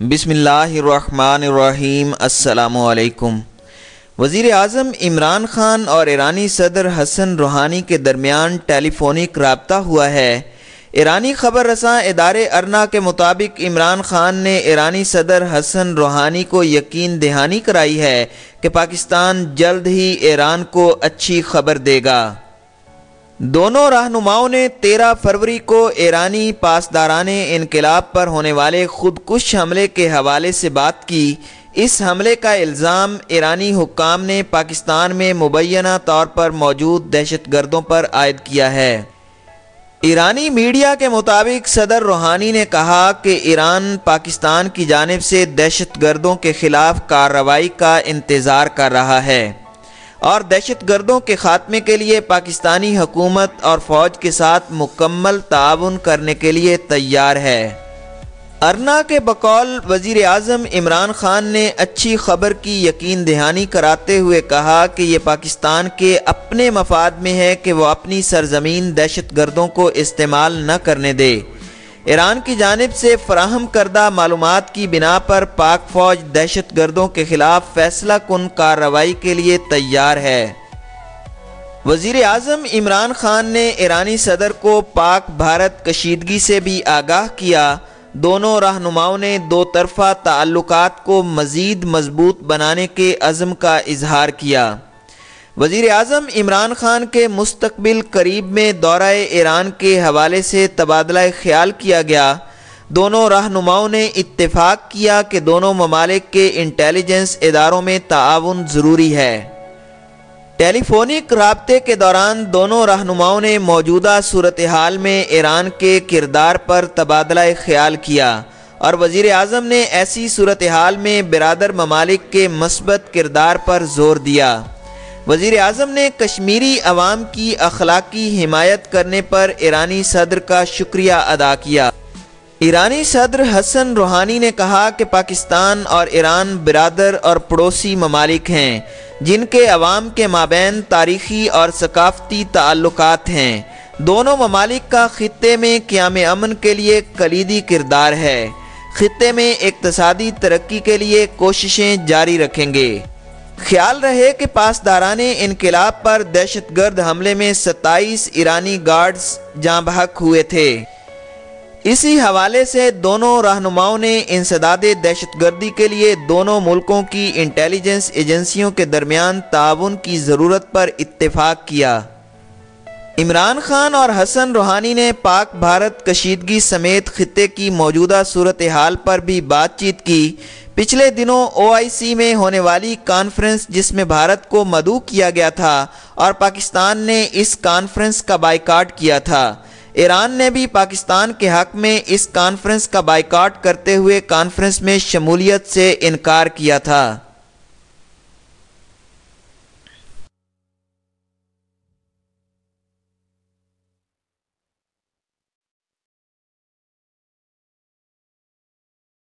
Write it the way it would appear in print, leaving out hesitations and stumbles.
بسم اللہ الرحمن الرحیم۔ السلام علیکم۔ وزیر اعظم عمران خان اور ایرانی صدر حسن روحانی کے درمیان ٹیلی فونک رابطہ ہوا ہے۔ ایرانی خبر رساں ادارے ارنا کے مطابق عمران خان نے ایرانی صدر حسن روحانی کو یقین دہانی کرائی ہے کہ پاکستان جلد ہی ایران کو اچھی خبر دے گا۔ دونوں رہنماؤں نے 13 فروری کو ایرانی پاسداران انقلاب پر ہونے والے خودکش حملے کے حوالے سے بات کی۔ اس حملے کا الزام ایرانی حکام نے پاکستان میں مبینہ طور پر موجود دہشت گردوں پر عائد کیا ہے۔ ایرانی میڈیا کے مطابق صدر روحانی نے کہا کہ ایران پاکستان کی جانب سے دہشت گردوں کے خلاف کارروائی کا انتظار کر رہا ہے اور دہشت گردوں کے خاتمے کے لیے پاکستانی حکومت اور فوج کے ساتھ مکمل تعاون کرنے کے لیے تیار ہے۔ ارنا کے بقول وزیر اعظم عمران خان نے اچھی خبر کی یقین دہانی کراتے ہوئے کہا کہ یہ پاکستان کے اپنے مفاد میں ہے کہ وہ اپنی سرزمین دہشت گردوں کو استعمال نہ کرنے دے۔ ایران کی جانب سے فراہم کردہ معلومات کی بنا پر پاک فوج دہشت گردوں کے خلاف فیصلہ کن کارروائی کے لیے تیار ہے۔ وزیر اعظم عمران خان نے ایرانی صدر کو پاک بھارت کشیدگی سے بھی آگاہ کیا۔ دونوں رہنماؤں نے دو طرفہ تعلقات کو مزید مضبوط بنانے کے عزم کا اظہار کیا۔ وزیر اعظم عمران خان کے مستقبل قریب میں دورہ ایران کے حوالے سے تبادلہ خیال کیا گیا۔ دونوں رہنماؤں نے اتفاق کیا کہ دونوں ممالک کے انٹیلیجنس اداروں میں تعاون ضروری ہے۔ ٹیلی فونک رابطے کے دوران دونوں رہنماؤں نے موجودہ صورتحال میں ایران کے کردار پر تبادلہ خیال کیا اور وزیر اعظم نے ایسی صورتحال میں برادر ممالک کے مثبت کردار پر زور دیا۔ وزیر اعظم نے کشمیری عوام کی اخلاقی حمایت کرنے پر ایرانی صدر کا شکریہ ادا کیا۔ ایرانی صدر حسن روحانی نے کہا کہ پاکستان اور ایران برادر اور پڑوسی ممالک ہیں جن کے عوام کے مابین تاریخی اور ثقافتی تعلقات ہیں۔ دونوں ممالک کا خطے میں قیام امن کے لیے کلیدی کردار ہے۔ خطے میں اقتصادی ترقی کے لیے کوششیں جاری رکھیں گے۔ خیال رہے کہ پاسداران انقلاب پر دہشت گرد حملے میں 27 ایرانی گارڈز جاں بحق ہوئے تھے۔ اسی حوالے سے دونوں رہنماؤں نے انسداد دہشت گردی کے لیے دونوں ملکوں کی انٹیلیجنس ایجنسیوں کے درمیان تعاون کی ضرورت پر اتفاق کیا۔ عمران خان اور حسن روحانی نے پاک بھارت کشیدگی سمیت خطے کی موجودہ صورتحال پر بھی بات چیت کی۔ پچھلے دنوں OIC میں ہونے والی کانفرنس جس میں بھارت کو مدعو کیا گیا تھا اور پاکستان نے اس کانفرنس کا بائیکاٹ کیا تھا۔ ایران نے بھی پاکستان کے حق میں اس کانفرنس کا بائیکاٹ کرتے ہوئے کانفرنس میں شمولیت سے انکار کیا تھا۔